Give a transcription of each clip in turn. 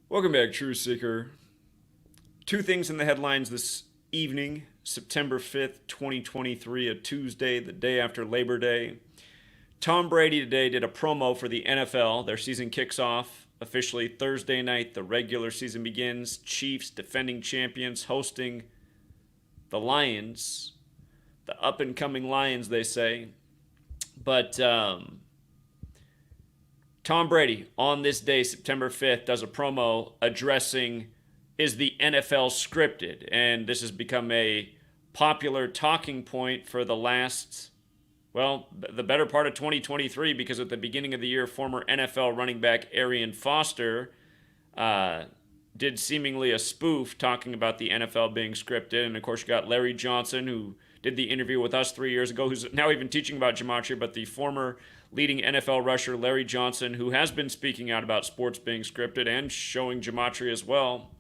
Welcome back, Truth Seeker. Two things in the headlines this evening, September 5th, 2023, a Tuesday, the day after Labor Day. Tom Brady today did a promo for the NFL. Their season kicks off officially Thursday night. The regular season begins. Chiefs, defending champions, hosting the Lions. The up and coming Lions, they say. But Tom Brady, on this day, September 5th, does a promo addressing is the NFL scripted? And this has become a popular talking point for the better part of 2023, because at the beginning of the year, former NFL running back Arian Foster did seemingly a spoof talking about the NFL being scripted. And of course, you got Larry Johnson, who did the interview with us 3 years ago, who's now even teaching about Gematria, but the former leading NFL rusher Larry Johnson, who has been speaking out about sports being scripted and showing Gematria as well.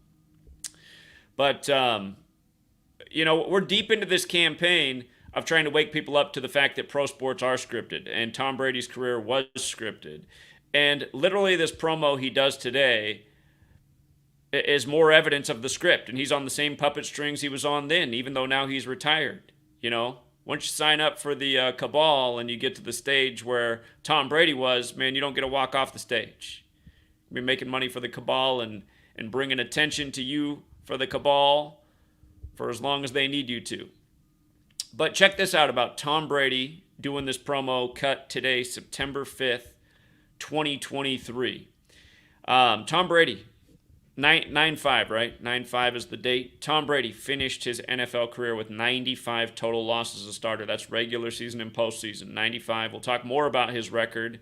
But, we're deep into this campaign of trying to wake people up to the fact that pro sports are scripted, and Tom Brady's career was scripted. And literally this promo he does today is more evidence of the script, and he's on the same puppet strings he was on then, even though now he's retired. Once you sign up for the cabal and you get to the stage where Tom Brady was, man, you don't get to walk off the stage. You'll be making money for the cabal and bringing attention to you for the cabal for as long as they need you to. But check this out about Tom Brady doing this promo cut today, September 5th, 2023. Tom Brady, 9-5, right? 9-5 is the date. Tom Brady finished his NFL career with 95 total losses as a starter. That's regular season and postseason. 95. We'll talk more about his record,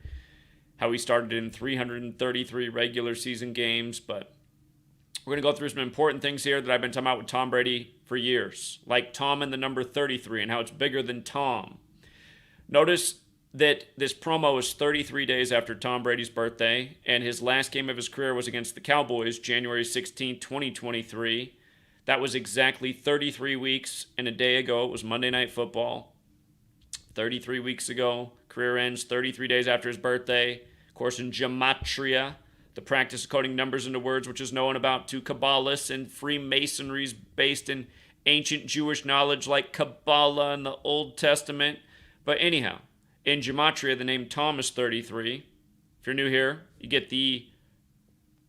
how he started in 333 regular season games, but we're going to go through some important things here that I've been talking about with Tom Brady for years, like Tom and the number 33 and how it's bigger than Tom. Notice that this promo is 33 days after Tom Brady's birthday, and his last game of his career was against the Cowboys, January 16, 2023. That was exactly 33 weeks and a day ago. It was Monday Night Football. 33 weeks ago. Career ends 33 days after his birthday. Of course, in Gematria, the practice of coding numbers into words, which is known about to Kabbalists and Freemasonries based in ancient Jewish knowledge like Kabbalah and the Old Testament. But anyhow, in Gematria, the name Tom is 33. If you're new here, you get the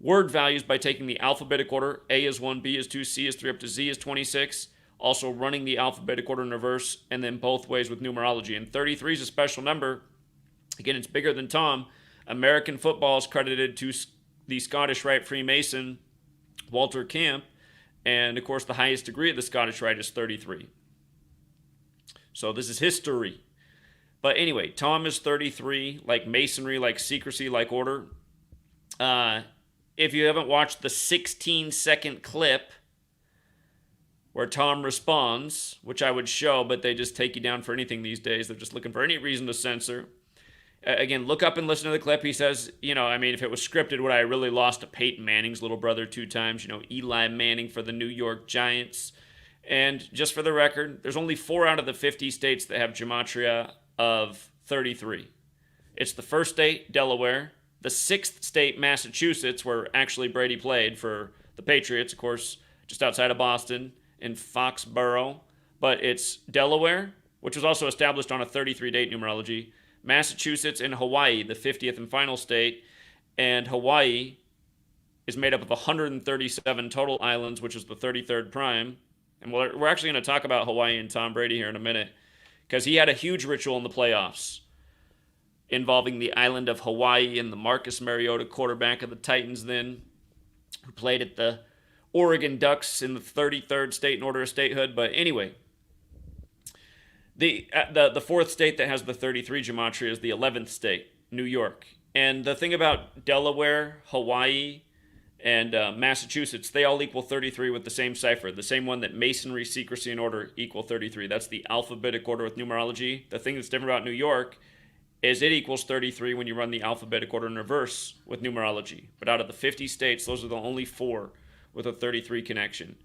word values by taking the alphabetic order. A is 1, B is 2, C is 3, up to Z is 26. Also running the alphabetic order in reverse, and then both ways with numerology. And 33 is a special number. Again, it's bigger than Tom. American football is credited to the Scottish Rite Freemason, Walter Camp. And, of course, the highest degree of the Scottish Rite is 33. So this is history. But anyway, Tom is 33, like masonry, like secrecy, like order. If you haven't watched the 16-second clip where Tom responds, which I would show, but they just take you down for anything these days. They're just looking for any reason to censor. Again, look up and listen to the clip. He says, if it was scripted, would I really lost to Peyton Manning's little brother 2 times? Eli Manning for the New York Giants. And just for the record, there's only 4 out of the 50 states that have gematria of 33. It's the first state, Delaware, the 6th state, Massachusetts, where actually Brady played for the Patriots, of course, just outside of Boston in Foxborough. But it's Delaware, which was also established on a 33 date numerology, Massachusetts, and Hawaii, the 50th and final state. And Hawaii is made up of 137 total islands, which is the 33rd prime. And we're actually going to talk about Hawaii and Tom Brady here in a minute, because he had a huge ritual in the playoffs involving the island of Hawaii and the Marcus Mariota, quarterback of the Titans then, who played at the Oregon Ducks in the 33rd state in order of statehood. But anyway, the 4th state that has the 33 gematria is the 11th state, New York. And the thing about Delaware, Hawaii, and Massachusetts, they all equal 33 with the same cipher, the same one that masonry, secrecy, and order equal 33. That's the alphabetic order with numerology. The thing that's different about New York is it equals 33 when you run the alphabetic order in reverse with numerology. But out of the 50 states, those are the only 4 with a 33 connection.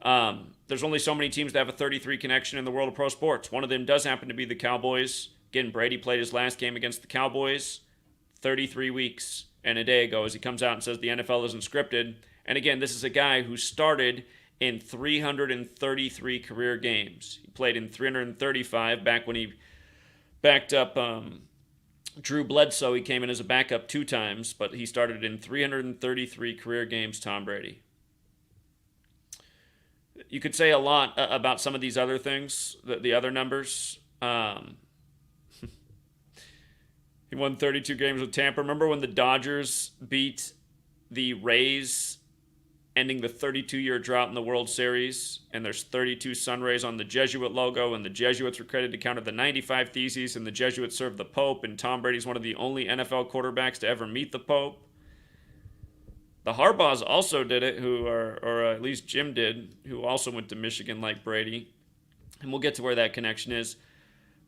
There's only so many teams that have a 33 connection in the world of pro sports. One of them does happen to be the Cowboys. Again, Brady played his last game against the Cowboys 33 weeks and a day ago as he comes out and says the NFL isn't scripted. And again, this is a guy who started in 333 career games. He played in 335 back when he backed up Drew Bledsoe. He came in as a backup 2 times, but he started in 333 career games, Tom Brady. You could say a lot about some of these other things, the other numbers. He won 32 games with Tampa. Remember when the Dodgers beat the Rays, ending the 32-year drought in the World Series, and there's 32 sun rays on the Jesuit logo, and the Jesuits were credited to counter the 95 Theses, and the Jesuits served the Pope, and Tom Brady's one of the only NFL quarterbacks to ever meet the Pope. The Harbaughs also did it, or at least Jim did, who also went to Michigan like Brady, and we'll get to where that connection is.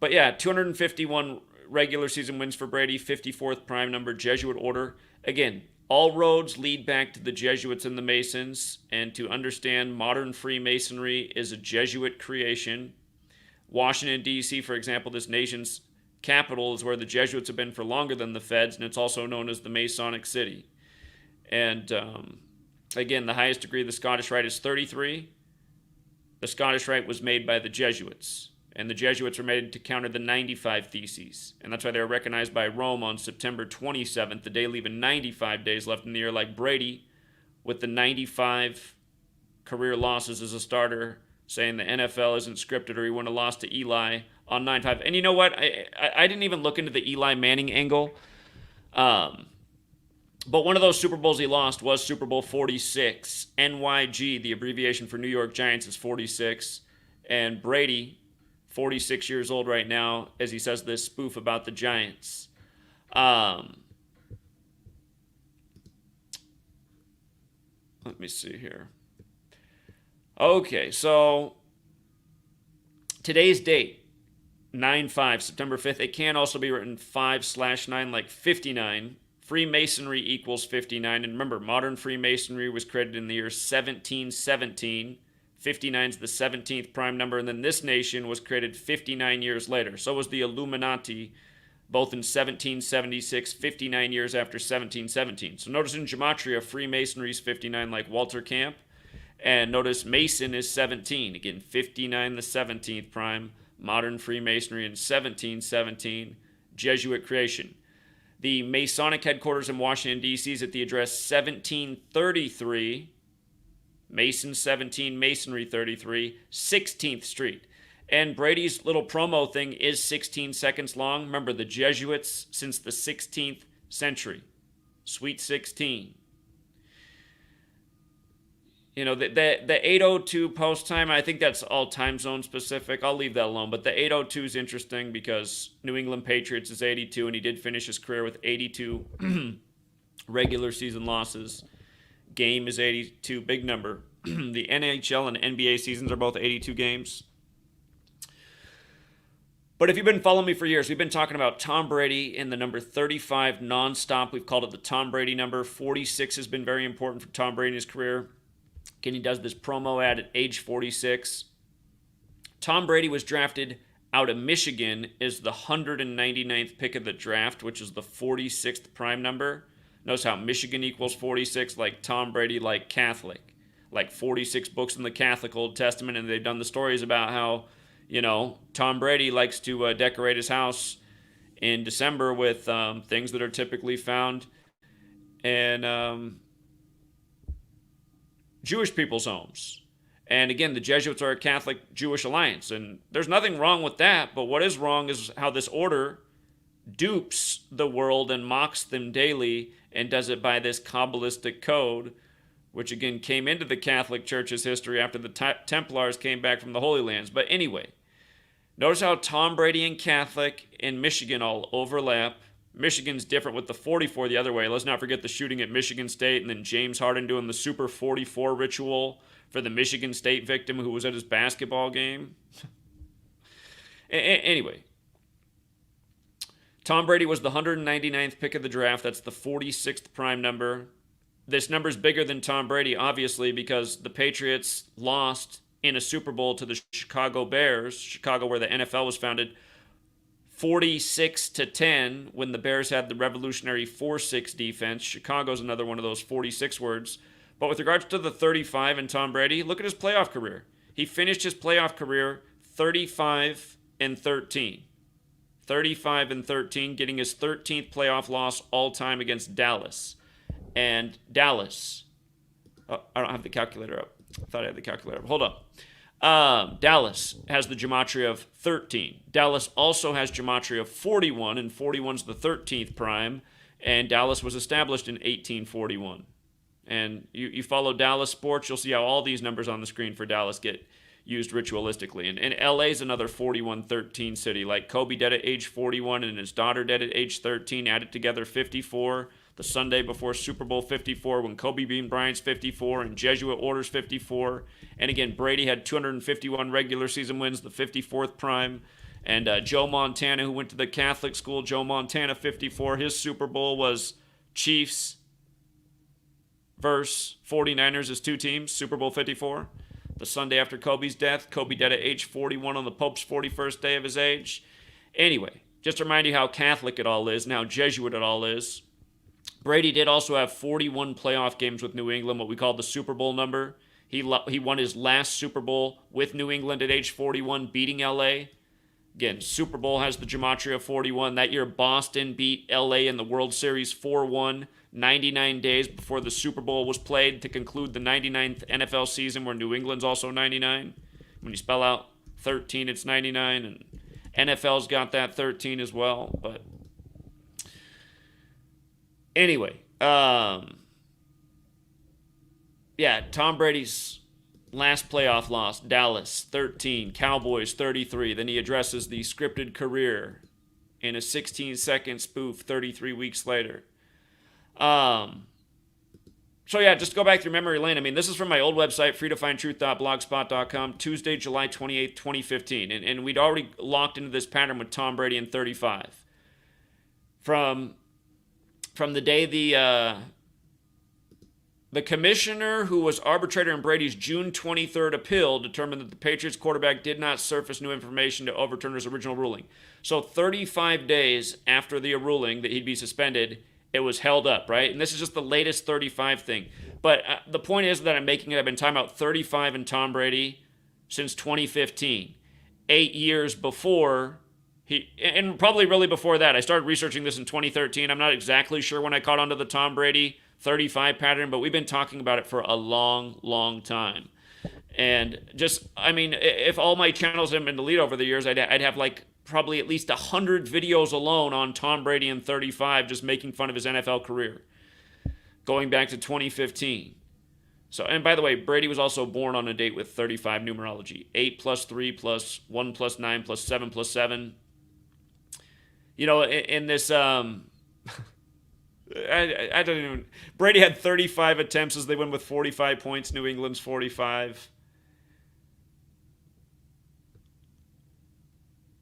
But yeah, 251 regular season wins for Brady, 54th prime number, Jesuit order. Again, all roads lead back to the Jesuits and the Masons, and to understand modern Freemasonry is a Jesuit creation. Washington, D.C., for example, this nation's capital, is where the Jesuits have been for longer than the Feds, and it's also known as the Masonic City. And again, the highest degree of the Scottish Rite is 33. The Scottish Rite was made by the Jesuits, and the Jesuits were made to counter the 95 Theses. And that's why they were recognized by Rome on September 27th, the day leaving 95 days left in the year, like Brady, with the 95 career losses as a starter, saying the NFL isn't scripted or he wouldn't have lost to Eli on 9-5. And you know what? I didn't even look into the Eli Manning angle. But one of those Super Bowls he lost was Super Bowl 46. NYG, the abbreviation for New York Giants, is 46. And Brady, 46 years old right now, as he says this spoof about the Giants. Let me see here. Okay, so today's date, 9/5, September 5th. It can also be written 5/9, like 59. Freemasonry equals 59. And remember, modern Freemasonry was created in the year 1717. 59 is the 17th prime number, and then this nation was created 59 years later. So was the Illuminati, both in 1776, 59 years after 1717. So notice in Gematria, Freemasonry is 59, like Walter Camp. And notice Mason is 17. Again, 59, the 17th prime. Modern Freemasonry in 1717. Jesuit creation. The Masonic headquarters in Washington, D.C. is at the address 1733, Mason 17, Masonry 33, 16th Street. And Brady's little promo thing is 16 seconds long. Remember, the Jesuits since the 16th century. Sweet 16. You know, the 8:02 post time, I think that's all time zone specific. I'll leave that alone. But the 8:02 is interesting because New England Patriots is 82, and he did finish his career with 82 regular season losses. Game is 82, big number. The NHL and NBA seasons are both 82 games. But if you've been following me for years, we've been talking about Tom Brady in the number 35 nonstop. We've called it the Tom Brady number. 46 has been very important for Tom Brady in his career. Again, he does this promo ad at age 46. Tom Brady was drafted out of Michigan as the 199th pick of the draft, which is the 46th prime number. Notice how Michigan equals 46, like Tom Brady, like Catholic. Like 46 books in the Catholic Old Testament, and they've done the stories about how, you know, Tom Brady likes to decorate his house in December with things that are typically found in Jewish people's homes. And again, the Jesuits are a Catholic-Jewish alliance, and there's nothing wrong with that, but what is wrong is how this order dupes the world and mocks them daily and does it by this Kabbalistic code, which again came into the Catholic Church's history after the Templars came back from the Holy Lands. But anyway, notice how Tom Brady and Catholic in Michigan all overlap. Michigan's different with the 44 the other way. Let's not forget the shooting at Michigan State and then James Harden doing the Super 44 ritual for the Michigan State victim who was at his basketball game. Anyway, Tom Brady was the 199th pick of the draft. That's the 46th prime number. This number's bigger than Tom Brady, obviously, because the Patriots lost in a Super Bowl to the Chicago Bears, Chicago where the NFL was founded, 46-10 when the Bears had the revolutionary 4-6 defense. Chicago's another one of those 46 words. But with regards to the 35 and Tom Brady, look at his playoff career. He finished his playoff career 35 and 13. 35 and 13, getting his 13th playoff loss all time against Dallas. And Dallas, I don't have the calculator up. I thought I had the calculator up. Hold up. Dallas has the gematria of 13. Dallas also has gematria of 41, and 41's the 13th prime. And Dallas was established in 1841. And you follow Dallas sports, you'll see how all these numbers on the screen for Dallas get used ritualistically. And LA's another 41-13 city. Like Kobe dead at age 41 and his daughter dead at age 13, added together 54. The Sunday before Super Bowl 54 when Kobe beat Bryant's 54 and Jesuit orders 54. And again, Brady had 251 regular season wins, the 54th prime. And Joe Montana, who went to the Catholic school, Joe Montana 54, his Super Bowl was Chiefs versus 49ers as two teams, Super Bowl 54. The Sunday after Kobe's death, Kobe dead at age 41 on the Pope's 41st day of his age. Anyway, just to remind you how Catholic it all is and how Jesuit it all is. Brady did also have 41 playoff games with New England, what we call the Super Bowl number. He won his last Super Bowl with New England at age 41, beating LA. Again, Super Bowl has the gematria of 41. That year, Boston beat LA in the World Series 4-1, 99 days before the Super Bowl was played to conclude the 99th NFL season, where New England's also 99. When you spell out 13, it's 99, and NFL's got that 13 as well. But anyway, yeah, Tom Brady's last playoff loss, Dallas, 13, Cowboys, 33. Then he addresses the scripted career in a 16-second spoof 33 weeks later. So yeah, just go back through memory lane. I mean, this is from my old website, freetofindtruth.blogspot.com, Tuesday, July 28th, 2015. And we'd already locked into this pattern with Tom Brady in 35. From the day the commissioner who was arbitrator in Brady's June 23rd appeal determined that the Patriots quarterback did not surface new information to overturn his original ruling. So 35 days after the ruling that he'd be suspended, it was held up, right? And this is just the latest 35 thing. But the point is that I'm making it, I've been talking about 35 and Tom Brady since 2015. 8 years before and probably really before that. I started researching this in 2013. I'm not exactly sure when I caught on to the Tom Brady 35 pattern, but we've been talking about it for a long, long time. And just, I mean, if all my channels had been deleted over the years, I'd have like probably at least 100 videos alone on Tom Brady in 35, just making fun of his NFL career, going back to 2015. So, and by the way, Brady was also born on a date with 35 numerology. 8 plus 3 plus 1 plus 9 plus 7 plus 7. You know, in this, I don't even, Brady had 35 attempts as they win with 45 points, New England's 45.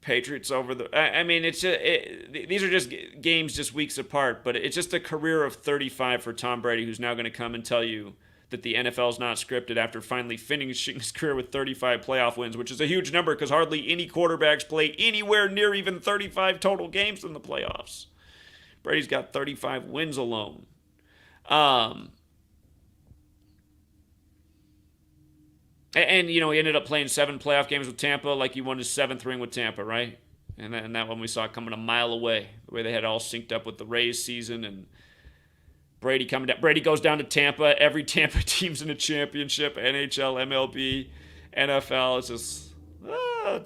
Patriots over the, I mean, it's just, these are just games just weeks apart, but it's just a career of 35 for Tom Brady, who's now going to come and tell you that the NFL's not scripted after finally finishing his career with 35 playoff wins, which is a huge number because hardly any quarterbacks play anywhere near even 35 total games in the playoffs. Brady's got 35 wins alone. And, you know, he ended up playing 7 playoff games with Tampa, like he won his 7th ring with Tampa, right? And that one we saw coming a mile away, the way they had all synced up with the Rays season, and Brady coming down. Brady goes down to Tampa. Every Tampa team's in a championship, NHL, MLB, NFL. It's just,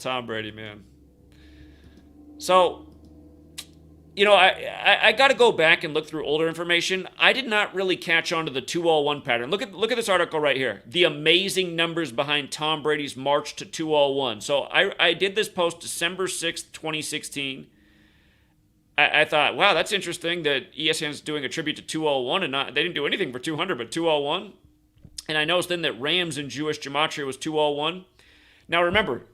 Tom Brady, man. So, you know, I got to go back and look through older information. I did not really catch on to the 2-all-1 pattern. Look at this article right here. The amazing numbers behind Tom Brady's march to 2-all-1. So I did this post December 6th, 2016. I thought, wow, that's interesting that ESPN's doing a tribute to 2-all-1 and they didn't do anything for 200, but 2-all-1. And I noticed then that Rams in Jewish gematria was 2-all-1. Now remember,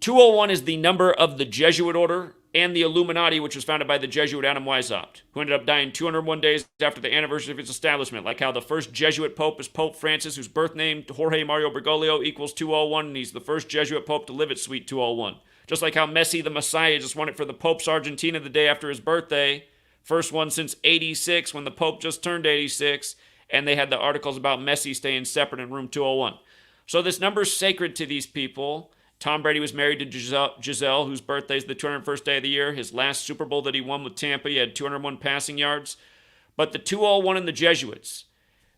2-all-1 is the number of the Jesuit order and the Illuminati, which was founded by the Jesuit Adam Weishaupt, who ended up dying 201 days after the anniversary of its establishment. Like how the first Jesuit pope is Pope Francis, whose birth name, Jorge Mario Bergoglio, equals 2-all-1, and he's the first Jesuit pope to live at sweet 2-all-1. Just like how Messi, the Messiah, just won it for the Pope's Argentina the day after his birthday. First one since 86, when the Pope just turned 86. and they had the articles about Messi staying separate in room 201. So this number is sacred to these people. Tom Brady was married to Giselle, whose birthday is the 201st day of the year. His last Super Bowl that he won with Tampa, he had 201 passing yards. But the 201 and the Jesuits,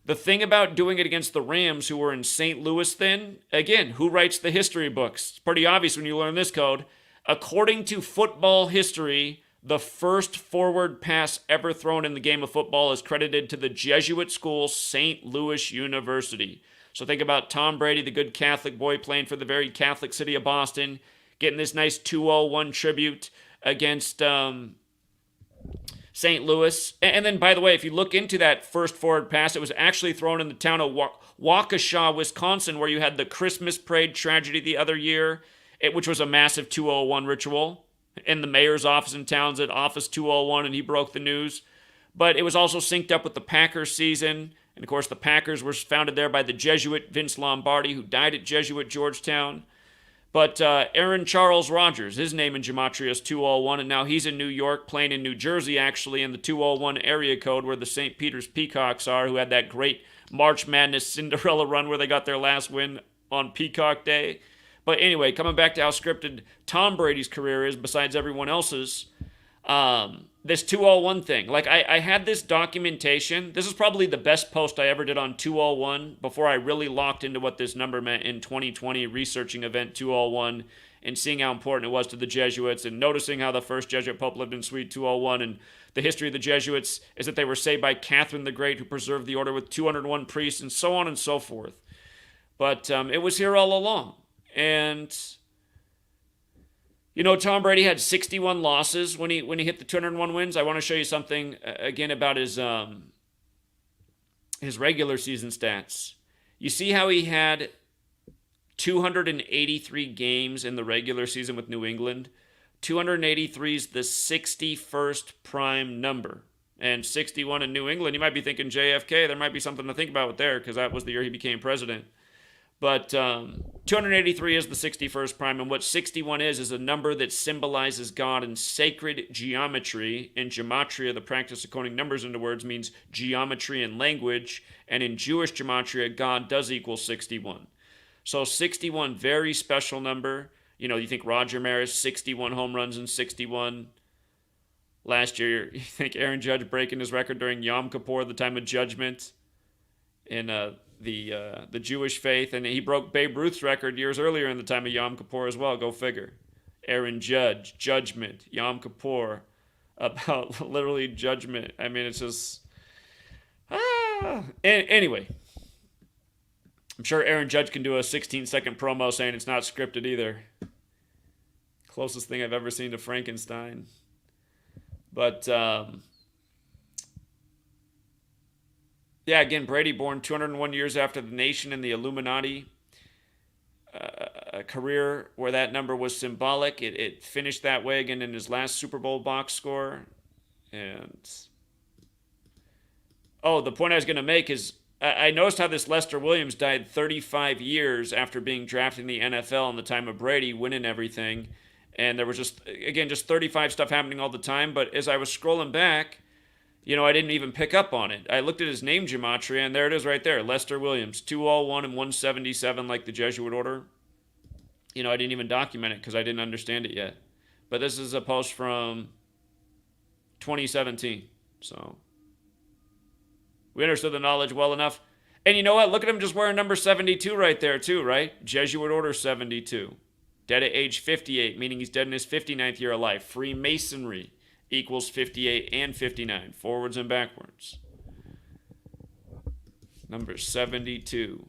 the thing about doing it against the Rams, who were in St. Louis then, again, who writes the history books? It's pretty obvious when you learn this code. According to football history, the first forward pass ever thrown in the game of football is credited to the Jesuit school, St. Louis University. So think about Tom Brady, the good Catholic boy playing for the very Catholic city of Boston, getting this nice 201 tribute against St. Louis. And then, by the way, if you look into that first forward pass, it was actually thrown in the town of Waukesha, Wisconsin, where you had the Christmas parade tragedy the other year, which was a massive 201 ritual. In the mayor's office in town's at Office 201, and he broke the news. But it was also synced up with the Packers season. And, of course, the Packers were founded there by the Jesuit Vince Lombardi, who died at Jesuit Georgetown. But Aaron Charles Rodgers, his name in Gematria is 201, and now he's in New York, playing in New Jersey, actually, in the 201 area code where the St. Peter's Peacocks are, who had that great March Madness Cinderella run where they got their last win on Peacock Day. But anyway, coming back to how scripted Tom Brady's career is, besides everyone else's, this 201 thing. Like, I had this documentation. This is probably the best post I ever did on 201 before I really locked into what this number meant in 2020, researching event 201 and seeing how important it was to the Jesuits and noticing how the first Jesuit Pope lived in Suite 201. And the history of the Jesuits is that they were saved by Catherine the Great, who preserved the order with 201 priests, and so on and so forth. But it was here all along. And you know, Tom Brady had 61 losses when he hit the 201 wins. I want to show you something again about his regular season stats. You see how he had 283 games in the regular season with New England. 283 is the 61st prime number. And 61 in New England, you might be thinking JFK. There might be something to think about there because that was the year he became president. But 283 is the 61st prime, and what 61 is a number that symbolizes God in sacred geometry. In gematria, the practice of coding numbers into words means geometry and language, and in Jewish gematria, God does equal 61. So 61, very special number. You know, you think Roger Maris, 61 home runs in 61. Last year, you think Aaron Judge breaking his record during Yom Kippur, the time of judgment, in the Jewish faith, and he broke Babe Ruth's record years earlier in the time of Yom Kippur as well. Go figure. Aaron Judge, judgment, Yom Kippur, about literally judgment. I mean, it's just anyway. I'm sure Aaron Judge can do a 16-second promo saying it's not scripted either. Closest thing I've ever seen to Frankenstein. But yeah, again, Brady born 201 years after the nation and the Illuminati. A career where that number was symbolic. It finished that way again in his last Super Bowl box score. And the point I was going to make is I noticed how this Lester Williams died 35 years after being drafted in the NFL in the time of Brady, winning everything. And there was just 35 stuff happening all the time. But as I was scrolling back, you know, I didn't even pick up on it. I looked at his name gematria, and there it is right there. Lester Williams, 201 and 177 like the Jesuit order. You know, I didn't even document it because I didn't understand it yet. But this is a post from 2017. So we understood the knowledge well enough. And you know what? Look at him just wearing number 72 right there too, right? Jesuit order 72. Dead at age 58, meaning he's dead in his 59th year of life. Freemasonry equals 58 and 59, forwards and backwards. Number 72.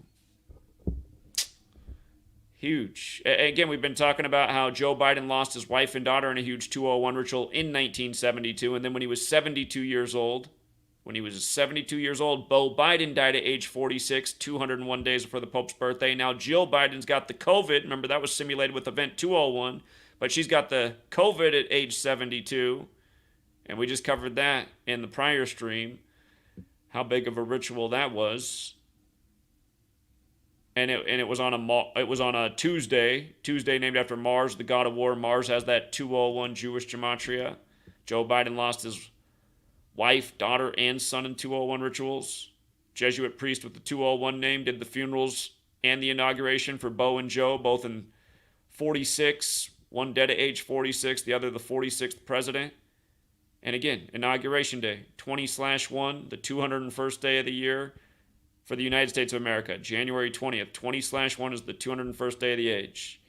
Huge. Again, we've been talking about how Joe Biden lost his wife and daughter in a huge 201 ritual in 1972, and then when he was 72 years old, Bo Biden died at age 46, 201 days before the Pope's birthday. Now Jill Biden's got the COVID. Remember, that was simulated with Event 201, but she's got the COVID at age 72. And we just covered that in the prior stream, how big of a ritual that was. And it was on a Tuesday named after Mars, the god of war. Mars has that 201 Jewish gematria. Joe Biden lost his wife, daughter, and son in 201 rituals. Jesuit priest with the 201 name, did the funerals and the inauguration for Bo and Joe, both in 46, one dead at age 46, the other the 46th president. And again, Inauguration Day, 20/1, the 201st day of the year for the United States of America. January 20th, 20/1 is the 201st day of the age.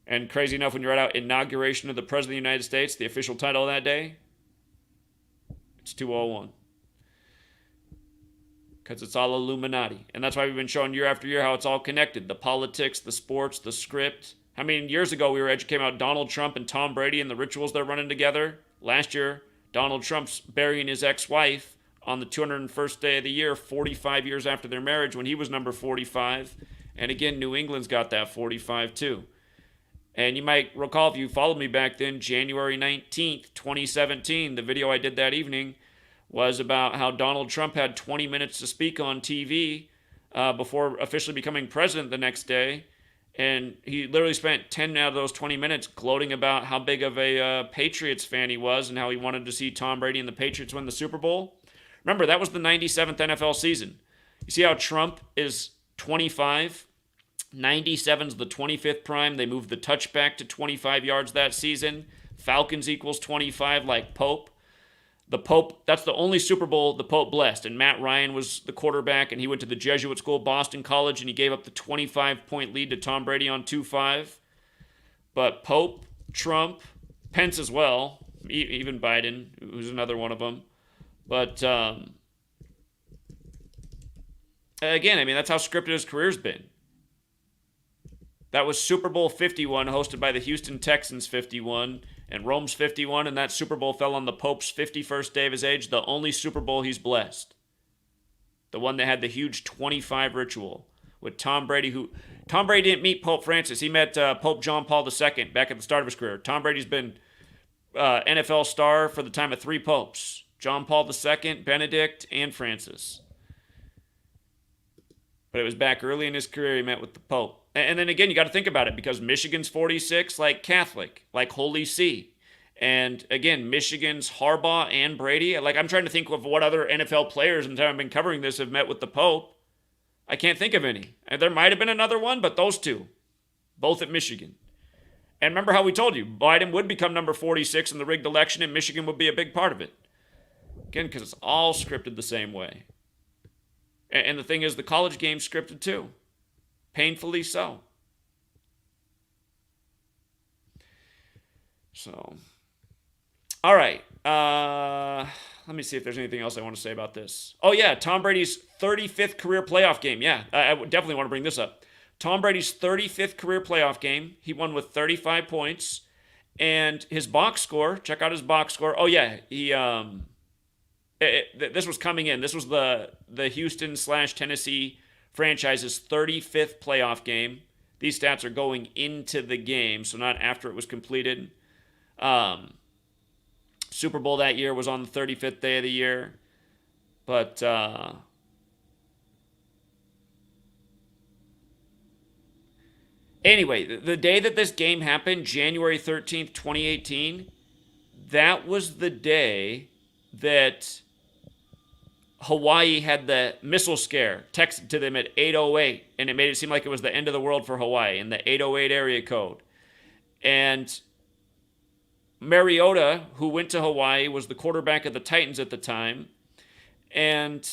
And crazy enough, when you write out Inauguration of the President of the United States, the official title of that day, it's 201. Because it's all Illuminati. And that's why we've been showing year after year how it's all connected. The politics, the sports, the script. I mean, years ago we were educating about Donald Trump and Tom Brady and the rituals they're running together. Last year, Donald Trump's burying his ex-wife on the 201st day of the year, 45 years after their marriage when he was number 45. And again, New England's got that 45 too. And you might recall, if you followed me back then, January 19th, 2017, the video I did that evening was about how Donald Trump had 20 minutes to speak on TV before officially becoming president the next day. And he literally spent 10 out of those 20 minutes gloating about how big of a Patriots fan he was and how he wanted to see Tom Brady and the Patriots win the Super Bowl. Remember, that was the 97th NFL season. You see how Trump is 25? 97's the 25th prime. They moved the touchback to 25 yards that season. Falcons equals 25 like Pope. The Pope, that's the only Super Bowl the Pope blessed. And Matt Ryan was the quarterback, and he went to the Jesuit school, Boston College, and he gave up the 25-point lead to Tom Brady on 2-5. But Pope, Trump, Pence as well, even Biden, who's another one of them. But again, I mean, that's how scripted his career's been. That was Super Bowl 51, hosted by the Houston Texans 51, and Rome's 51, and that Super Bowl fell on the Pope's 51st day of his age, the only Super Bowl he's blessed. The one that had the huge 25 ritual with Tom Brady, Tom Brady didn't meet Pope Francis. He met Pope John Paul II back at the start of his career. Tom Brady's been NFL star for the time of 3 popes, John Paul II, Benedict, and Francis. But it was back early in his career he met with the Pope. And then again, you got to think about it, because Michigan's 46, like Catholic, like Holy See. And again, Michigan's Harbaugh and Brady. Like, I'm trying to think of what other NFL players in the time I've been covering this have met with the Pope. I can't think of any. And there might have been another one, but those two, both at Michigan. And remember how we told you, Biden would become number 46 in the rigged election, and Michigan would be a big part of it. Again, because it's all scripted the same way. And the thing is, the college game's scripted too. Painfully so. So, all right. Let me see if there's anything else I want to say about this. Oh, yeah, Tom Brady's 35th career playoff game. Yeah, I definitely want to bring this up. Tom Brady's 35th career playoff game. He won with 35 points. And his box score, check out his box score. Oh, yeah, this was coming in. This was the Houston/Tennessee franchise's 35th playoff game. These stats are going into the game, so not after it was completed. Super Bowl that year was on the 35th day of the year. But anyway, the day that this game happened, January 13th, 2018, that was the day that Hawaii had the missile scare texted to them at 8:08, and it made it seem like it was the end of the world for Hawaii in the 808 area code. And Mariota, who went to Hawaii, was the quarterback of the Titans at the time. And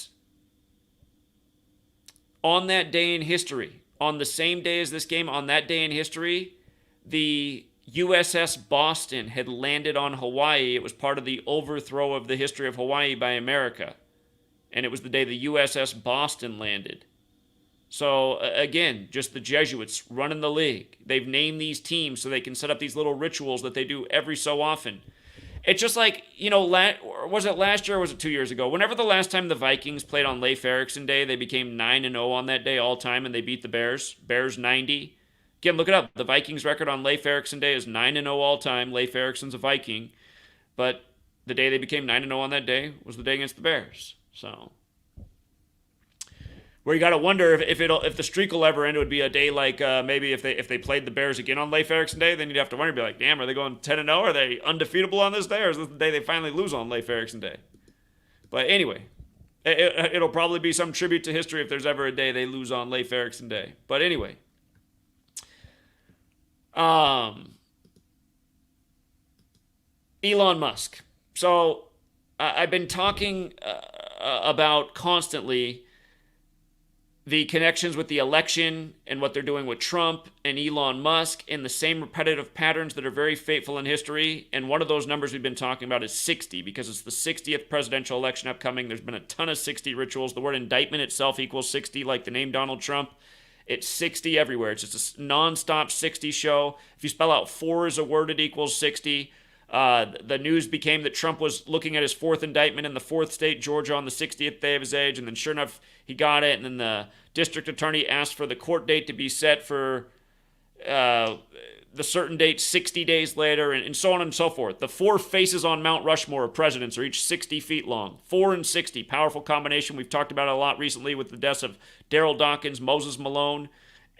on that day in history, on the same day as this game, on that day in history, the USS Boston had landed on Hawaii. It was part of the overthrow of the history of Hawaii by America. And it was the day the USS Boston landed. So, again, just the Jesuits running the league. They've named these teams so they can set up these little rituals that they do every so often. It's just like, was it last year or was it 2 years ago? Whenever the last time the Vikings played on Leif Erikson Day, they became 9-0 on that day all time, and they beat the Bears. Bears 90. Again, look it up. The Vikings record on Leif Erikson Day is 9-0 all time. Leif Erikson's a Viking. But the day they became 9-0 on that day was the day against the Bears. So, where you got to wonder if the streak will ever end, it would be a day like maybe if they played the Bears again on Leif Erikson Day, then you'd have to wonder, be like, damn, are they going 10-0? Are they undefeatable on this day, or is this the day they finally lose on Leif Erikson Day? But anyway, It'll probably be some tribute to history if there's ever a day they lose on Leif Erikson Day. But anyway, Elon Musk. So I've been talking about constantly the connections with the election and what they're doing with Trump and Elon Musk and the same repetitive patterns that are very fateful in history. And one of those numbers we've been talking about is 60 because it's the 60th presidential election upcoming. There's been a ton of 60 rituals. The word indictment itself equals 60, like the name Donald Trump. It's 60 everywhere. It's just a nonstop 60 show. If you spell out 4 as a word, it equals 60. The news became that Trump was looking at his 4th indictment in the 4th state, Georgia, on the 60th day of his age, and then sure enough, he got it, and then the district attorney asked for the court date to be set for the certain date 60 days later, and so on and so forth. The 4 faces on Mount Rushmore of presidents are each 60 feet long. 4 and 60, powerful combination. We've talked about it a lot recently with the deaths of Daryl Dawkins, Moses Malone,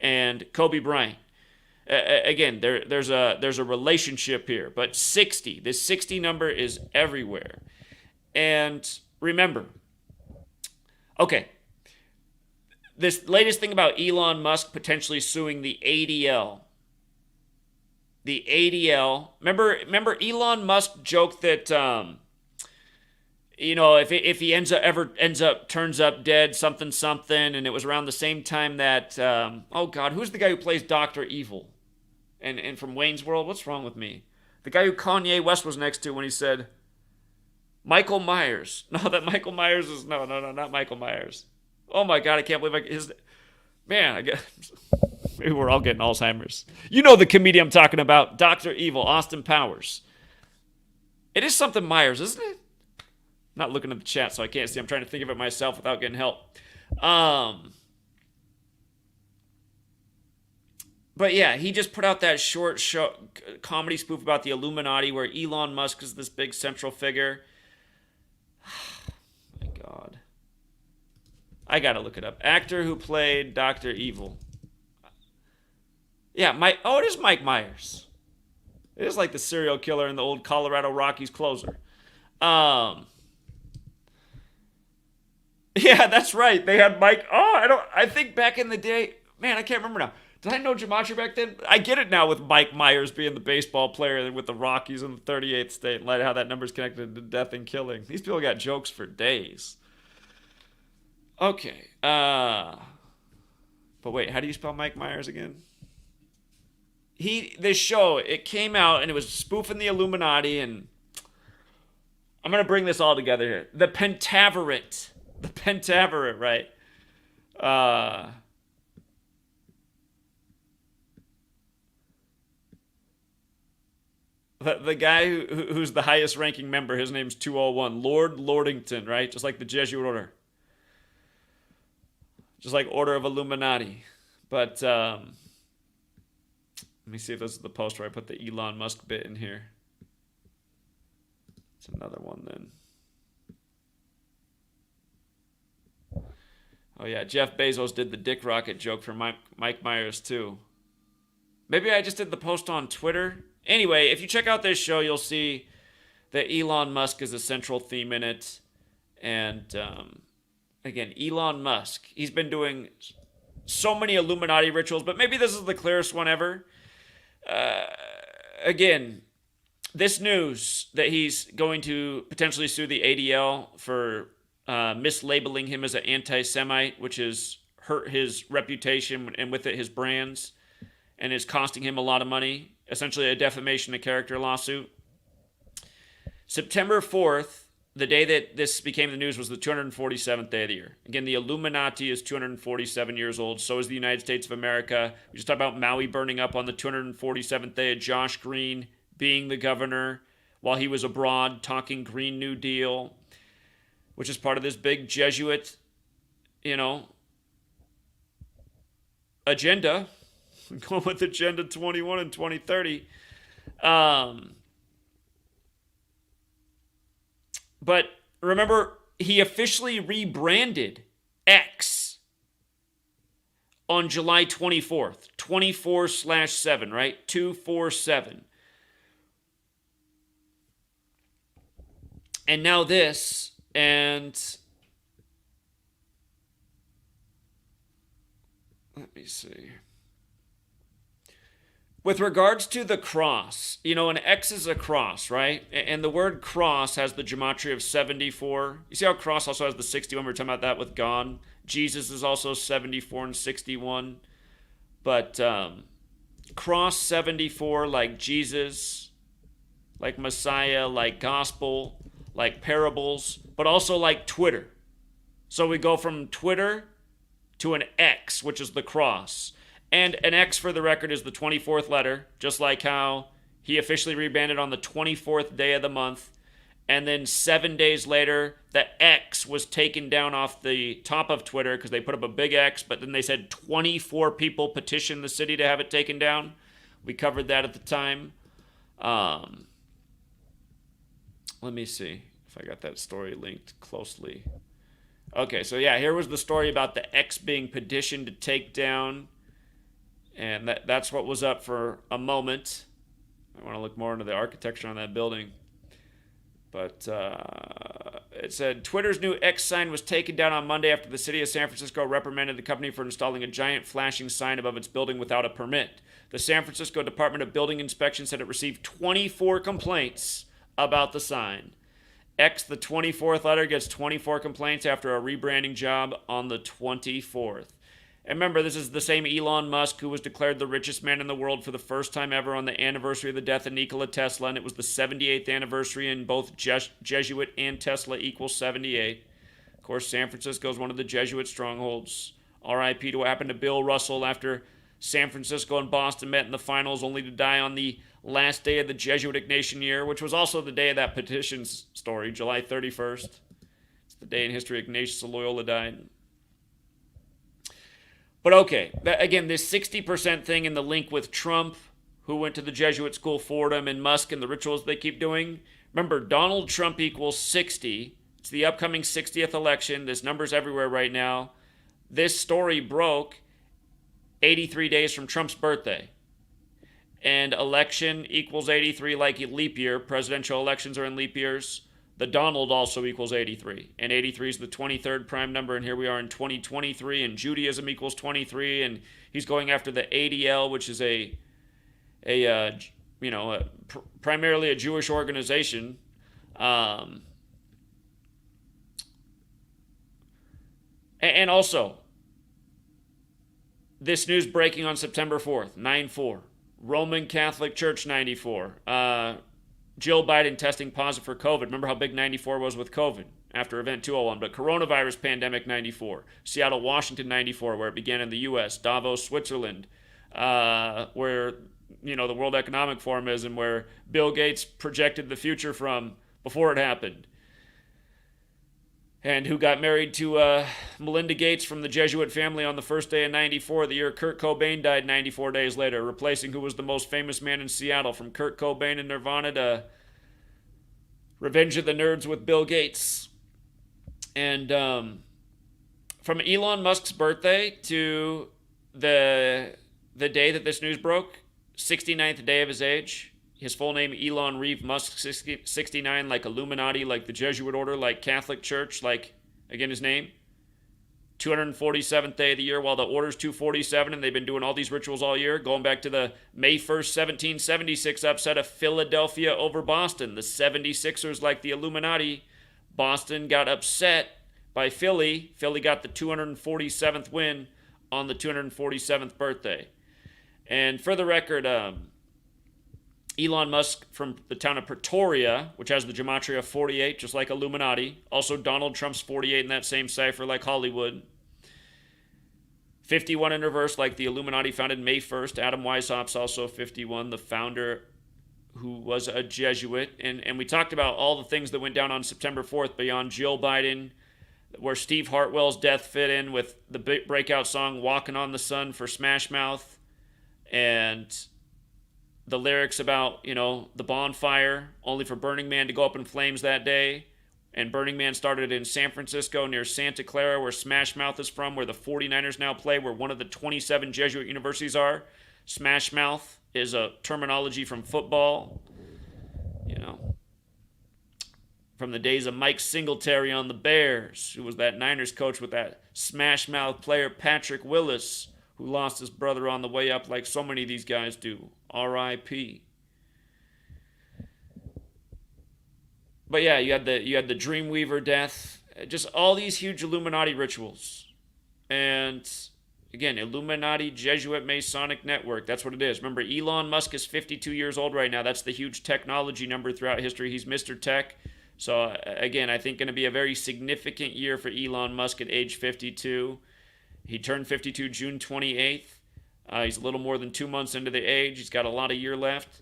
and Kobe Bryant. Again, there's a relationship here, but 60, this 60 number is everywhere. And remember, okay, this latest thing about Elon Musk potentially suing the ADL. The ADL. Remember Elon Musk joked that if he turns up dead, something, and it was around the same time that oh God, who's the guy who plays Dr. Evil? And from Wayne's World, what's wrong with me? The guy who Kanye West was next to when he said Michael Myers. No, that Michael Myers is no, not Michael Myers. Oh my God, I can't believe I guess maybe we're all getting Alzheimer's. You know the comedian I'm talking about, Dr. Evil, Austin Powers. It is something Myers, isn't it? I'm not looking at the chat, so I can't see. I'm trying to think of it myself without getting help. But yeah, he just put out that short show comedy spoof about the Illuminati where Elon Musk is this big central figure. My God. I gotta look it up. Actor who played Dr. Evil. Yeah, it is Mike Myers. It is like the serial killer in the old Colorado Rockies closer. Yeah, that's right. They had Mike. I think back in the day, man, I can't remember now. Did I know Gematria back then? I get it now with Mike Myers being the baseball player with the Rockies in the 38th state and how that number's connected to death and killing. These people got jokes for days. Okay. But wait, how do you spell Mike Myers again? This show, it came out and it was spoofing the Illuminati, and I'm going to bring this all together here. The Pentaverate. The Pentaverate, right? The guy who's the highest ranking member, his name's 201, Lord Lordington, right? Just like the Jesuit order. Just like Order of Illuminati. But let me see if this is the post where I put the Elon Musk bit in here. It's another one then. Oh yeah, Jeff Bezos did the dick rocket joke for Mike Myers too. Maybe I just did the post on Twitter. Anyway, if you check out this show, you'll see that Elon Musk is a central theme in it. And again, Elon Musk, he's been doing so many Illuminati rituals, but maybe this is the clearest one ever. Again, this news that he's going to potentially sue the ADL for mislabeling him as an anti-Semite, which has hurt his reputation and with it his brands, and is costing him a lot of money. Essentially a defamation of character lawsuit. September 4th, the day that this became the news, was the 247th day of the year. Again, the Illuminati is 247 years old. So is the United States of America. We just talked about Maui burning up on the 247th day of Josh Green being the governor while he was abroad talking Green New Deal, which is part of this big Jesuit, agenda. Going with Agenda 21 and 2030. But remember, he officially rebranded X on July 24th. 24/7, right? 247. And now this, and Let me see. With regards to the cross, an X is a cross, right? And the word cross has the gematria of 74. You see how cross also has the 61? We were talking about that with God. Jesus is also 74 and 61. But cross 74, like Jesus, like Messiah, like gospel, like parables, but also like Twitter. So we go from Twitter to an X, which is the cross. And an X, for the record, is the 24th letter, just like how he officially rebranded on the 24th day of the month. And then 7 days later, the X was taken down off the top of Twitter because they put up a big X, but then they said 24 people petitioned the city to have it taken down. We covered that at the time. Let me see if I got that story linked closely. Okay, so yeah, here was the story about the X being petitioned to take down. And that's what was up for a moment. I want to look more into the architecture on that building. But it said, Twitter's new X sign was taken down on Monday after the city of San Francisco reprimanded the company for installing a giant flashing sign above its building without a permit. The San Francisco Department of Building Inspection said it received 24 complaints about the sign. X, the 24th letter, gets 24 complaints after a rebranding job on the 24th. And remember, this is the same Elon Musk who was declared the richest man in the world for the first time ever on the anniversary of the death of Nikola Tesla, and it was the 78th anniversary, and both Jesuit and Tesla equals 78. Of course, San Francisco is one of the Jesuit strongholds. R.I.P. to what happened to Bill Russell after San Francisco and Boston met in the finals, only to die on the last day of the Jesuit Ignatian year, which was also the day of that petition story, July 31st. It's the day in history Ignatius of Loyola died. But okay, again, this 60% thing in the link with Trump, who went to the Jesuit school Fordham, and Musk and the rituals they keep doing. Remember, Donald Trump equals 60. It's the upcoming 60th election. This number's everywhere right now. This story broke 83 days from Trump's birthday. And election equals 83 like a leap year. Presidential elections are in leap years. The Donald also equals 83, and 83 is the 23rd prime number, and here we are in 2023, and Judaism equals 23, and he's going after the ADL, which is primarily a Jewish organization. And also, this news breaking on September 4th, 9/4, Roman Catholic Church 94. Jill Biden testing positive for COVID. Remember how big 94 was with COVID after Event 201. But coronavirus pandemic 94. Seattle, Washington 94, where it began in the U.S. Davos, Switzerland, where the World Economic Forum is, and where Bill Gates projected the future from before it happened. And who got married to Melinda Gates from the Jesuit family on the first day of 94, the year Kurt Cobain died 94 days later, replacing who was the most famous man in Seattle, from Kurt Cobain and Nirvana to Revenge of the Nerds with Bill Gates. And from Elon Musk's birthday to the day that this news broke, 69th day of his age. His full name, Elon Reeve Musk, 69, like Illuminati, like the Jesuit order, like Catholic Church, like, again, his name. 247th day of the year, while the order's 247, and they've been doing all these rituals all year, going back to the May 1st, 1776 upset of Philadelphia over Boston. The 76ers, like the Illuminati, Boston got upset by Philly. Philly got the 247th win on the 247th birthday. And for the record, Elon Musk from the town of Pretoria, which has the gematria of 48, just like Illuminati. Also, Donald Trump's 48 in that same cipher, like Hollywood. 51 in reverse, like the Illuminati, founded May 1st. Adam Weishaupt's also 51, the founder who was a Jesuit. And we talked about all the things that went down on September 4th beyond Jill Biden, where Steve Hartwell's death fit in with the breakout song Walking on the Sun for Smash Mouth. And the lyrics about, the bonfire, only for Burning Man to go up in flames that day. And Burning Man started in San Francisco near Santa Clara, where Smash Mouth is from, where the 49ers now play, where one of the 27 Jesuit universities are. Smash Mouth is a terminology from football, from the days of Mike Singletary on the Bears, who was that Niners coach with that Smash Mouth player Patrick Willis, who lost his brother on the way up, like so many of these guys do. R.I.P. But yeah, you had the Dreamweaver death, just all these huge Illuminati rituals, and again, Illuminati Jesuit Masonic Network. That's what it is. Remember, Elon Musk is 52 years old right now. That's the huge technology number throughout history. He's Mr. Tech. So again, I think going to be a very significant year for Elon Musk at age 52. He turned 52 June 28th. He's a little more than 2 months into the age. He's got a lot of year left,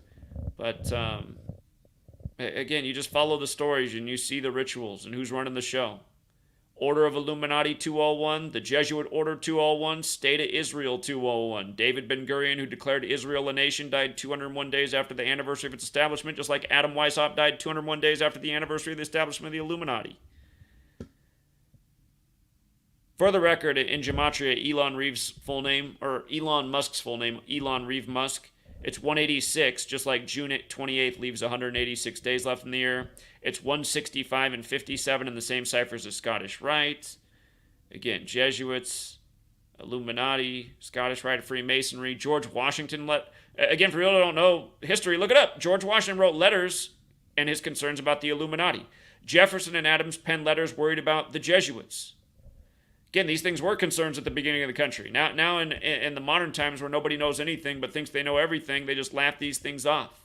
but again, you just follow the stories and you see the rituals and who's running the show. Order of Illuminati 201, the Jesuit Order 201, State of Israel 201. David Ben-Gurion, who declared Israel a nation, died 201 days after the anniversary of its establishment, just like Adam Weishaupt died 201 days after the anniversary of the establishment of the Illuminati. For the record, in Gematria, Elon Musk's full name, Elon Reeve Musk, it's 186, just like June 28th leaves 186 days left in the year. It's 165 and 57 in the same ciphers as Scottish Rite. Again, Jesuits, Illuminati, Scottish Rite, Freemasonry. George Washington again, for people who don't know history, look it up. George Washington wrote letters and his concerns about the Illuminati. Jefferson and Adams penned letters worried about the Jesuits. Again, these things were concerns at the beginning of the country. Now in the modern times where nobody knows anything but thinks they know everything, they just laugh these things off.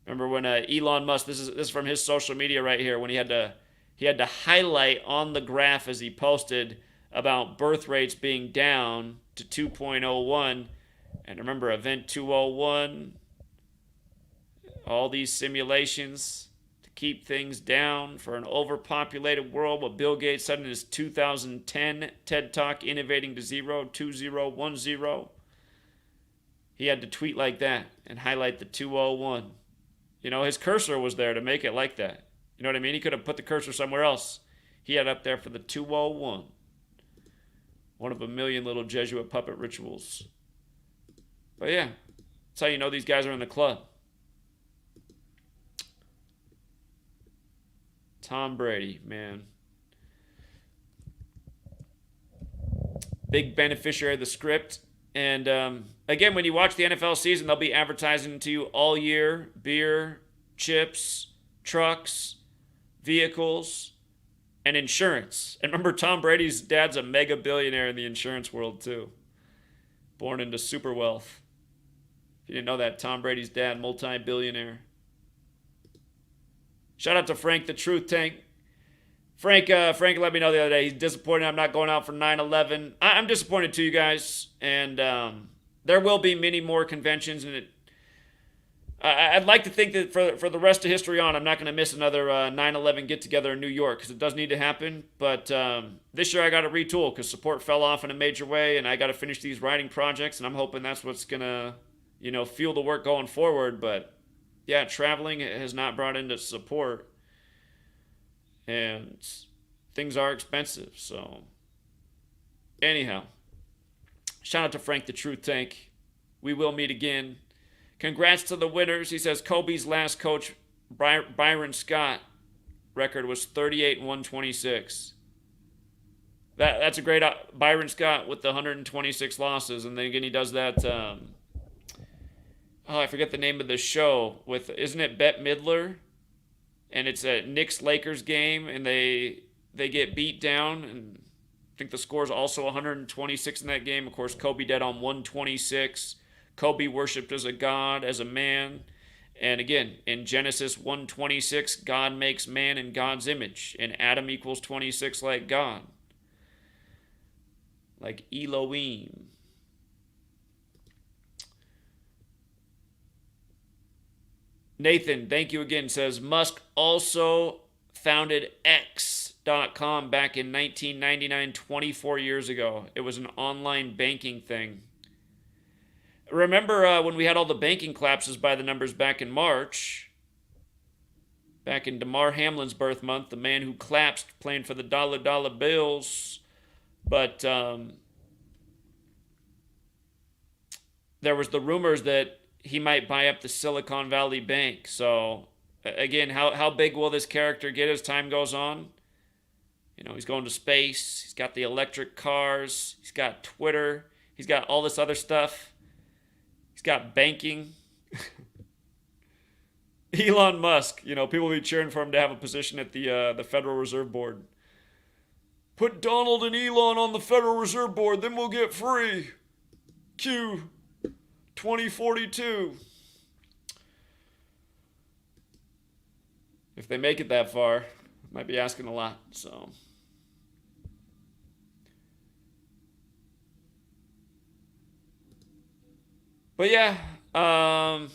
Remember when Elon Musk, this is from his social media right here, when he had to highlight on the graph as he posted about birth rates being down to 2.01. And remember, Event 201, all these simulations keep things down for an overpopulated world. What Bill Gates said in his 2010 TED Talk, Innovating to Zero, 2010. He had to tweet like that and highlight the 201. You know, his cursor was there to make it like that. You know what I mean? He could have put the cursor somewhere else. He had up there for the 201. One of a million little Jesuit puppet rituals. But yeah, that's how you know these guys are in the club. Tom Brady, man. Big beneficiary of the script. And again, when you watch the NFL season, they'll be advertising to you all year. Beer, chips, trucks, vehicles, and insurance. And remember, Tom Brady's dad's a mega billionaire in the insurance world too. Born into super wealth. If you didn't know that, Tom Brady's dad, multi-billionaire. Shout out to Frank the Truth Tank. Frank let me know the other day. He's disappointed I'm not going out for 9/11. I'm disappointed too, you guys. And there will be many more conventions. And I'd like to think that for the rest of history on, I'm not going to miss another 9/11 get-together in New York, because it does need to happen. But this year I got to retool because support fell off in a major way, and I got to finish these writing projects, and I'm hoping that's what's going to, fuel the work going forward. But yeah, traveling has not brought into support, and things are expensive. So anyhow, shout out to Frank the Truth Tank. We will meet again. Congrats to the winners. He says Kobe's last coach, Byron Scott, record was 38-126. That's a great Byron Scott with the 126 losses, and then again he does that. I forget the name of the show with, isn't it Bette Midler? And it's a Knicks-Lakers game, and they get beat down, and I think the score is also 126 in that game. Of course, Kobe dead on 126. Kobe worshipped as a god, as a man. And again, in Genesis 1:26, God makes man in God's image, and Adam equals 26 like God. Like Elohim. Nathan, thank you again, says Musk also founded X.com back in 1999, 24 years ago. It was an online banking thing. Remember when we had all the banking collapses by the numbers back in March? Back in Damar Hamlin's birth month, the man who collapsed playing for the dollar bills. But there was the rumors that he might buy up the Silicon Valley Bank. So, again, how big will this character get as time goes on? He's going to space. He's got the electric cars. He's got Twitter. He's got all this other stuff. He's got banking. Elon Musk, people will be cheering for him to have a position at the Federal Reserve Board. Put Donald and Elon on the Federal Reserve Board, then we'll get free. Q 2042. If they make it that far, might be asking a lot, so. But yeah, I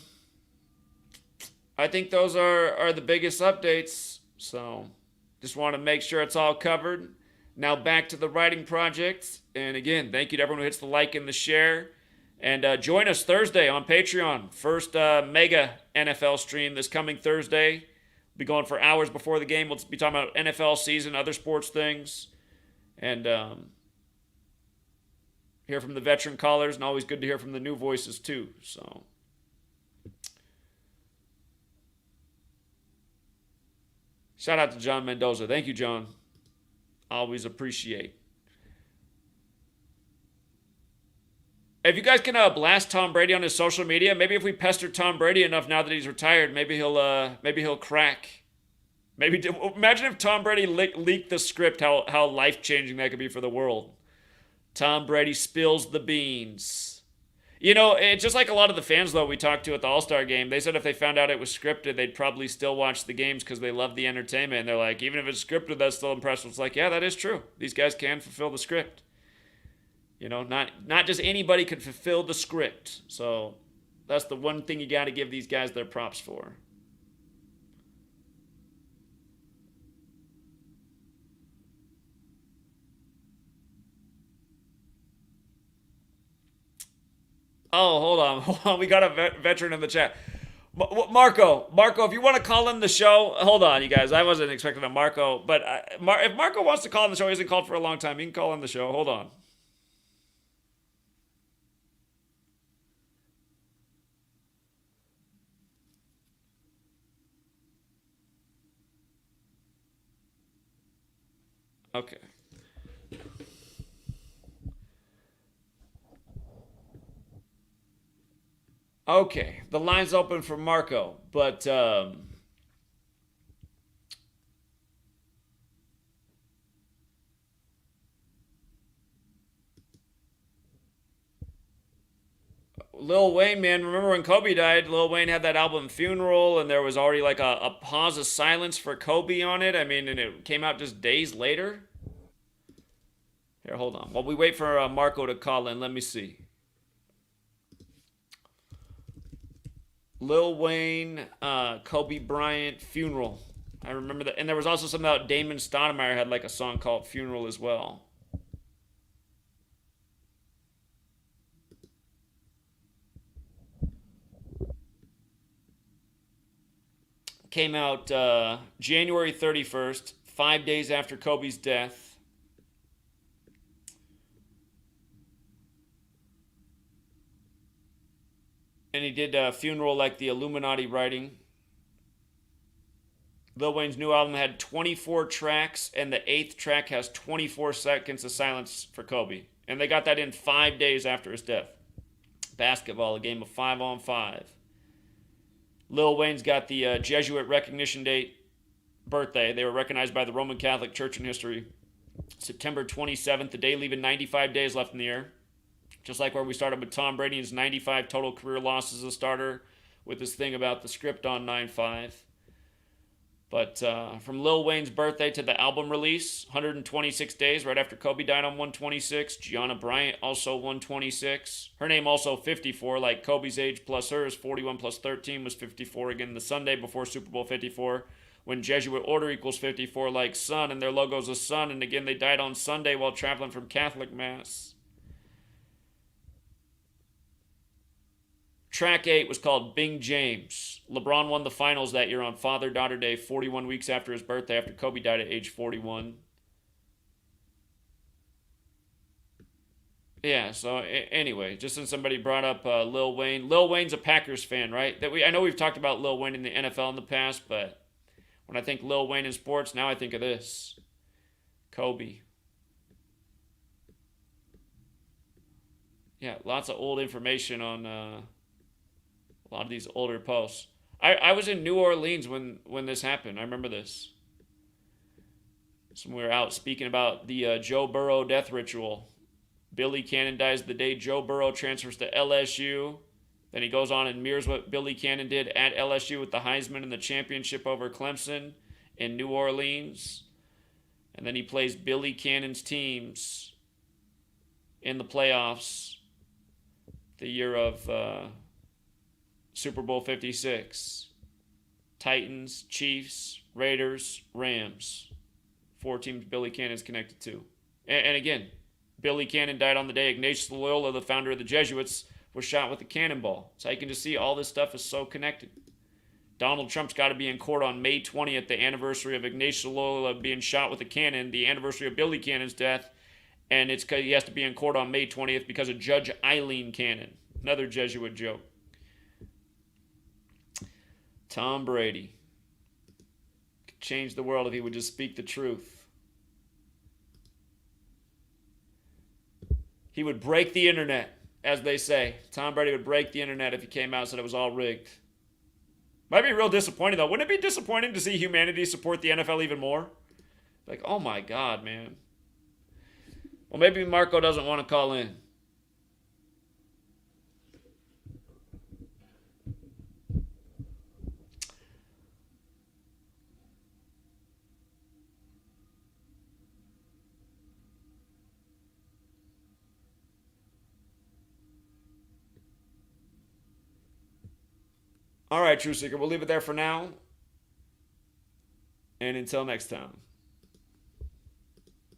think those are the biggest updates. So just want to make sure it's all covered. Now back to the writing project. And again, thank you to everyone who hits the like and the share. And join us Thursday on Patreon. First mega NFL stream this coming Thursday. We'll be going for hours before the game. We'll be talking about NFL season, other sports things. And hear from the veteran callers. And always good to hear from the new voices too. So. Shout out to John Mendoza. Thank you, John. Always appreciate. If you guys can blast Tom Brady on his social media, maybe if we pester Tom Brady enough now that he's retired, maybe he'll crack. Imagine if Tom Brady leaked the script, how life-changing that could be for the world. Tom Brady spills the beans. It's just like a lot of the fans, though, we talked to at the All-Star game. They said if they found out it was scripted, they'd probably still watch the games because they love the entertainment. And they're like, even if it's scripted, that's still impressive. It's like, yeah, that is true. These guys can fulfill the script. Not just anybody could fulfill the script. So that's the one thing you got to give these guys their props for. Oh, hold on. We got a veteran in the chat. Marco, if you want to call in the show, hold on, you guys. I wasn't expecting a Marco, but if Marco wants to call in the show, he hasn't called for a long time. He can call in the show. Hold on. Okay. Okay, the line's open for Marco, but Lil Wayne, man, remember when Kobe died? Lil Wayne had that album Funeral, and there was already like a pause of silence for Kobe on it. I mean, and it came out just days later. Here, hold on. While we wait for Marco to call in, let me see. Lil Wayne, Kobe Bryant, Funeral. I remember that. And there was also something about Damon Stoudemire had like a song called Funeral as well. Came out January 31st, 5 days after Kobe's death. And he did Funeral like the Illuminati writing. Lil Wayne's new album had 24 tracks, and the 8th track has 24 seconds of silence for Kobe. And they got that in 5 days after his death. Basketball, a game of 5-on-5. Lil Wayne's got the Jesuit recognition date, birthday. They were recognized by the Roman Catholic Church in history. September 27th, the day leaving 95 days left in the year. Just like where we started with Tom Brady and his 95 total career losses as a starter with this thing about the script on 9-5. But from Lil Wayne's birthday to the album release, 126 days right after Kobe died on 126. Gianna Bryant also 126. Her name also 54, like Kobe's age plus hers. 41 plus 13 was 54. Again, the Sunday before Super Bowl 54. When Jesuit order equals 54, like sun, and their logo's a sun. And again, they died on Sunday while traveling from Catholic Mass. Track 8 was called Bing James. LeBron won the finals that year on Father-Daughter Day, 41 weeks after his birthday, after Kobe died at age 41. Yeah, so anyway, just since somebody brought up Lil Wayne. Lil Wayne's a Packers fan, right? I know we've talked about Lil Wayne in the NFL in the past, but when I think Lil Wayne in sports, now I think of this. Kobe. Yeah, lots of old information on a lot of these older posts. I was in New Orleans when this happened. I remember this. So we were out speaking about the Joe Burrow death ritual. Billy Cannon dies the day Joe Burrow transfers to LSU. Then he goes on and mirrors what Billy Cannon did at LSU with the Heisman and the championship over Clemson in New Orleans. And then he plays Billy Cannon's teams in the playoffs the year of Super Bowl 56. Titans, Chiefs, Raiders, Rams. 4 teams Billy Cannon's connected to. And again, Billy Cannon died on the day Ignatius Loyola, the founder of the Jesuits, was shot with a cannonball. So you can just see all this stuff is so connected. Donald Trump's got to be in court on May 20th, the anniversary of Ignatius Loyola being shot with a cannon, the anniversary of Billy Cannon's death, and it's because he has to be in court on May 20th because of Judge Eileen Cannon. Another Jesuit joke. Tom Brady could change the world if he would just speak the truth. He would break the internet, as they say. Tom Brady would break the internet if he came out and said it was all rigged. Might be real disappointing, though. Wouldn't it be disappointing to see humanity support the NFL even more? Like, oh my God, man. Well, maybe Marco doesn't want to call in. All right, True Seeker, we'll leave it there for now. And until next time.